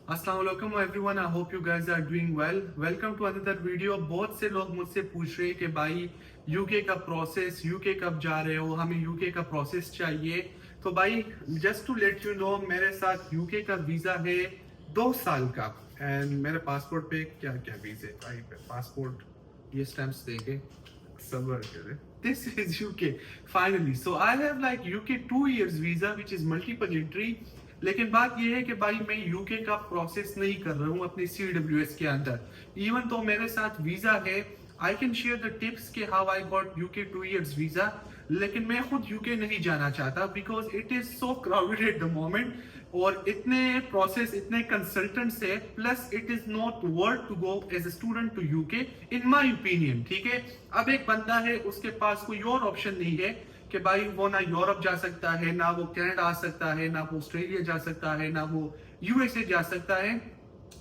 अस्सलाम वालेकुम everyone, I hope you guys are doing well. Welcome to another video. बहुत से लोग मुझसे पूछ रहे हैं कि भाई यूके का प्रोसेस, यूके कब जा रहे हो, हमें यूके का प्रोसेस चाहिए। तो भाई just to let you know, मेरे साथ यूके का वीज़ा है 2 साल का। एंड मेरे पासपोर्ट पे क्या क्या वीज़े भाई, पासपोर्ट ये स्टैम्प्स देंगे सबर करे। This is UK finally. So I have like UK 2 years visa which is multiple entry। लेकिन बात यह है कि भाई मैं यूके का प्रोसेस नहीं कर रहा हूँ अपने CWS के अंदर। इवन तो मेरे साथ वीजा है, I can share the tips के how I got UK 2 years visa. लेकिन मैं खुद यूके नहीं जाना चाहता because it is so crowded at the moment, और इतने प्रोसेस, इतने कंसल्टेंट्स है, plus it is not worth to go as a student to UK in my opinion. ठीक है, अब एक बंदा है उसके पास कोई और ऑप्शन नहीं है कि भाई वो ना यूरोप जा सकता है, ना वो कनाडा आ सकता है, ना वो ऑस्ट्रेलिया जा सकता है, ना वो यूएसए जा सकता है।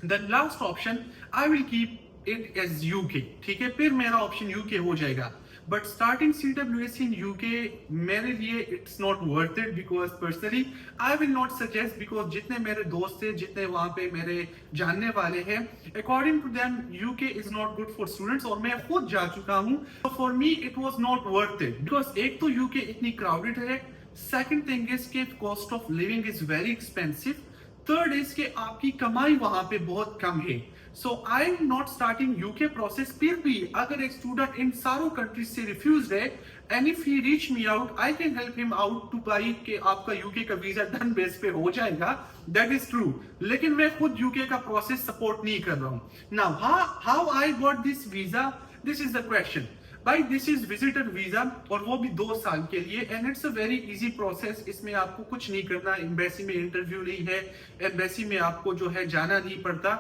The last option I will keep it as UK. ठीक है, फिर मेरा ऑप्शन यूके हो जाएगा। But starting CWS in UK मेरे लिए it's not worth it because personally I will not suggest, because जितने मेरे दोस्त हैं, जितने वहां पे मेरे जानने वाले हैं, according to them UK is not good for students, और मैं खुद जा चुका हूँ। तो for me it was not worth it because एक तो यूके इतनी क्राउडेड है, सेकंड थिंग इज के cost of living is very expensive, third is के आपकी कमाई वहां पे बहुत कम है। So I am not starting UK process. फिर भी अगर एक स्टूडेंट इन सारों कंट्रीज से रिफ्यूज है and if he reach me out, I can help him out two by के आपका यूके का वीजा डन बेस पे हो जाएगा, दैट इज ट्रू। लेकिन मैं खुद यूके का प्रोसेस सपोर्ट नहीं कर रहा हूं। Now how I got this visa, this is the question. भाई दिस इज विजिटर वीजा, और वो भी 2 साल के लिए, and it's a very easy process. इसमें आपको कुछ नहीं करना, एम्बेसी में इंटरव्यू नहीं है, एम्बेसी में आपको जो है जाना नहीं पड़ता,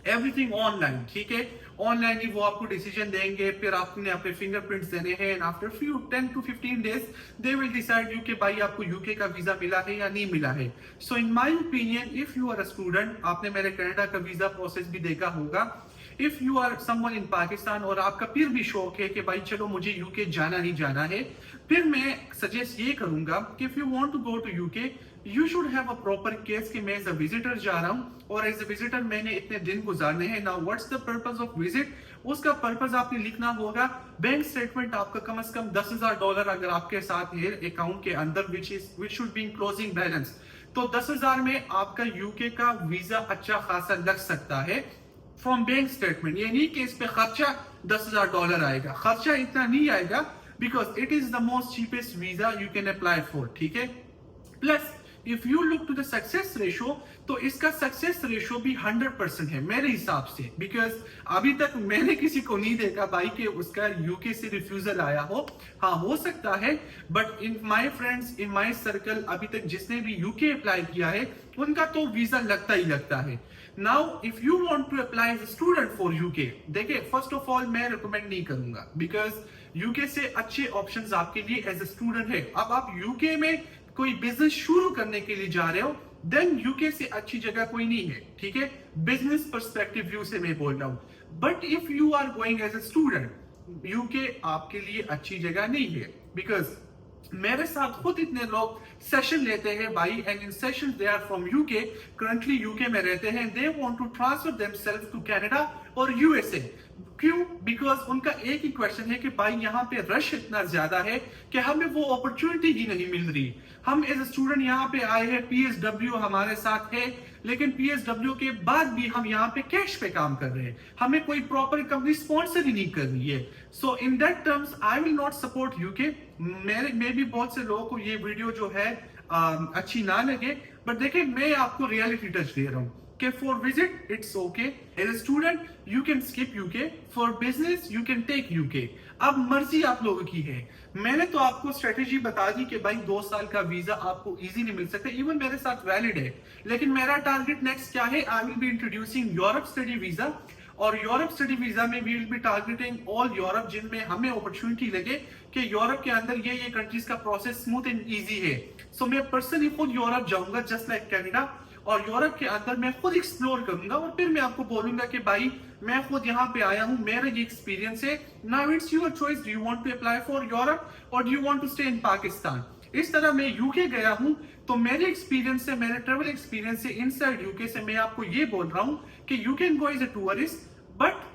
एवरीथिंग ऑनलाइन। ठीक है, ऑनलाइन ही वो आपको डिसीजन देंगे, फिर आपने अपने फिंगरप्रिंट्स देने हैं, and after few 10 to 15 days they will decide you के भाई आपको यूके का वीजा मिला है या नहीं मिला है। So in my opinion, if you are a student, आपने मेरे कनाडा का वीजा प्रोसेस भी देखा होगा, if you are someone in Pakistan और आपका फिर भी शौक है कि भाई चलो मुझे यूके जाना ही जाना है, फिर मैं सजेस्ट ये करूंगा कि if you want to go to UK, you should have a proper case कि मैं एज अ विजिटर जा रहा हूं, और एज अ विजिटर मैंने इतने दिन गुजारने हैं। Now what's the purpose of visit, उसका पर्पस आपने लिखना होगा। बैंक स्टेटमेंट आपका कम से कम $10,000 अगर आपके साथ है अकाउंट के अंदर, which should be in closing balance, तो 10,000 में आपका यूके का वीजा अच्छा खासा लग सकता है फ्रॉम बैंक स्टेटमेंट। ये नहीं कि इस पे खर्चा $10,000 आएगा, खर्चा इतना नहीं आएगा because it is the most cheapest visa you can apply for. ठीक है, plus if you look to the success ratio, तो इसका सक्सेस रेशो भी 100% है मेरे हिसाब से, बिकॉज अभी तक मैंने किसी को नहीं देखा भाई कि उसका यूके से रिफ्यूजल आया हो। हाँ, हो सकता है, but in my friends, in my circle, अभी तक जिसने भी यूके अप्लाई किया है उनका तो वीजा लगता ही लगता है। Now if you want to apply as a student for UK, देखिए फर्स्ट ऑफ ऑल मैं रिकमेंड नहीं करूंगा बिकॉज यूके से अच्छे ऑप्शंस आपके लिए एज अ स्टूडेंट है। अब आप यूके में कोई बिजनेस शुरू करने के लिए जा रहे हो, देन यूके से अच्छी जगह कोई नहीं है। ठीक है, बिजनेस पर्सपेक्टिव व्यू से मैं बोल रहा हूं। But if you are going as a student, UK आपके लिए अच्छी जगह नहीं है, बिकॉज मेरे साथ खुद इतने लोग सेशन लेते हैं भाई, and in session they are from UK, currently UK में रहते हैं, they want to transfer themselves to Canada और यूएसए। क्यों? बिकॉज उनका एक ही क्वेश्चन है कि भाई यहाँ पे रश इतना ज्यादा है कि हमें वो अपॉर्चुनिटी ही नहीं मिल रही। हम एज ए स्टूडेंट यहाँ पे आए हैं, PSW हमारे साथ है, लेकिन PSW के बाद भी हम यहाँ पे कैश पे काम कर रहे हैं, हमें कोई प्रॉपर कंपनी स्पॉन्सर ही नहीं कर रही है। So in that terms I will not support UK. मे भी बहुत से लोगों को ये वीडियो जो है अच्छी ना लगे, बट देखिए मैं आपको रियलिटी टच दे रहा हूँ कि for visit it's okay, as a student you can skip UK, for business you can take UK. अब मर्जी आप लोगों की है। मैंने तो आपको स्ट्रेटेजी बता दी कि भाई 2 साल का वीजा आपको इजीली मिल सकता है, इवन मेरे साथ वैलिड है। लेकिन मेरा टारगेट नेक्स्ट क्या है, I will be introducing Europe study visa, और यूरोप स्टडी वीजा में we will be targeting all Europe जिनमें हमें अपॉर्चुनिटी लगे कि यूरोप के अंदर ये कंट्रीज का प्रोसेस स्मूथ एंड इजी है। सो मैं पर्सनली खुद यूरोप जाऊंगा जस्ट लाइक कनाडा, और यूरोप के अंदर मैं खुद एक्सप्लोर करूंगा, और फिर मैं आपको बोलूंगा कि भाई मैं खुद यहाँ पे आया हूँ, मेरा ये एक्सपीरियंस है। Now it's your choice, do you want to apply for Europe और do you want to stay in Pakistan. इस तरह मैं यूके गया हूं, तो मेरे एक्सपीरियंस से, मेरे ट्रेवल एक्सपीरियंस से इनसाइड यूके से मैं आपको ये बोल रहा हूं कि you can go as a tourist, but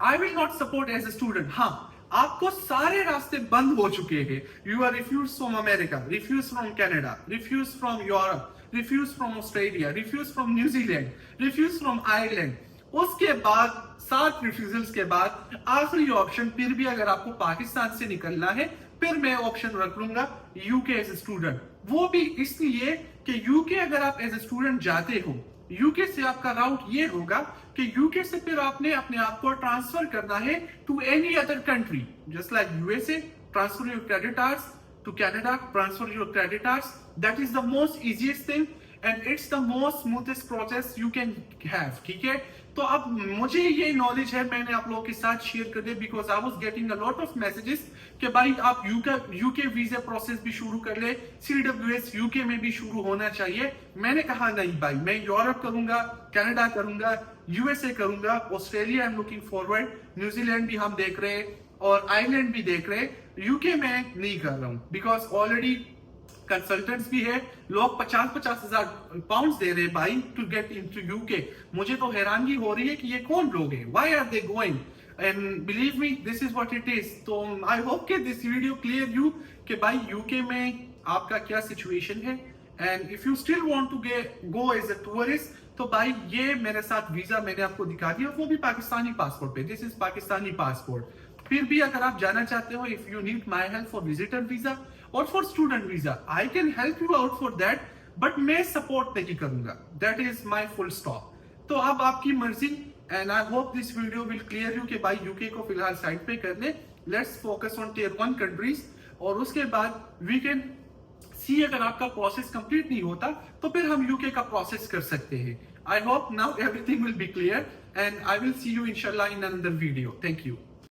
I will not support as a student. हाँ, आपको सारे रास्ते बंद हो चुके हैं। You are refuse from America, refuse from Canada, refuse from Europe, refuse from Australia, refuse from New Zealand, refuse from Ireland. उसके बाद 7 रिफ्यूजल्स के बाद आखिरी ऑप्शन फिर भी अगर आपको पाकिस्तान से निकलना है, फिर मैं ऑप्शन रख लूंगा यूके एज ए स्टूडेंट। वो भी इसलिए कि यूके अगर आप एज ए स्टूडेंट जाते हो, यूके से आपका राउट ये होगा कि यूके से फिर आपने अपने आप को ट्रांसफर करना है to any other country, just like USA, transfer your credit hours, to Canada, transfer your credit hours. That is the most easiest thing and it's the most smoothest process you can have, ठीक है। तो अब मुझे ये knowledge है, मैंने आप लोगों के साथ शेयर कर दिया, because I was getting a lot of messages कि भाई आप यूके वीजा प्रोसेस भी शुरू कर ले, सीडब्ल्यूएस यूके में भी शुरू होना चाहिए। मैंने कहा नहीं भाई, मैं यूरोप करूंगा, कनाडा करूंगा, यूएसए करूंगा, Australia I am looking forward, New Zealand भी हम देख रहे हैं और आयरलैंड भी देख रहे हैं। यूके में नहीं कर रहा हूं बिकॉज ऑलरेडी कंसल्टेंट्स भी है, लोग 50-50 हजार पाउंड दे रहे हैं भाई टू गेट इनटू यूके। मुझे तो हैरानगी हो रही है कि ये कौन लोग हैं, why are they going, and believe me this is what it is. तो आई होप कि दिस वीडियो क्लियर यू कि भाई यूके में आपका क्या सिचुएशन है, and if you still want to go as a tourist, तो भाई ये मेरे साथ वीजा मैंने आपको दिखा दिया, वो भी पाकिस्तानी पासपोर्ट पे, दिस इज पाकिस्तानी पासपोर्ट। फिर भी अगर आप जाना चाहते हो, if you need my help for visitor visa और for student visa, I can help you out for that, but मैं सपोर्ट नहीं करूंगा, that is my full stop. तो अब आपकी मर्जी, and I hope this video will clear you कि भाई यूके को फिलहाल साइड पे कर ले, let's focus on tier 1 countries, और उसके बाद वी कैन सी अगर आपका प्रोसेस कंप्लीट नहीं होता तो फिर हम यूके का प्रोसेस कर सकते हैं। I hope now everything will be clear, and I will see you इंशाल्लाह in another video. Thank you.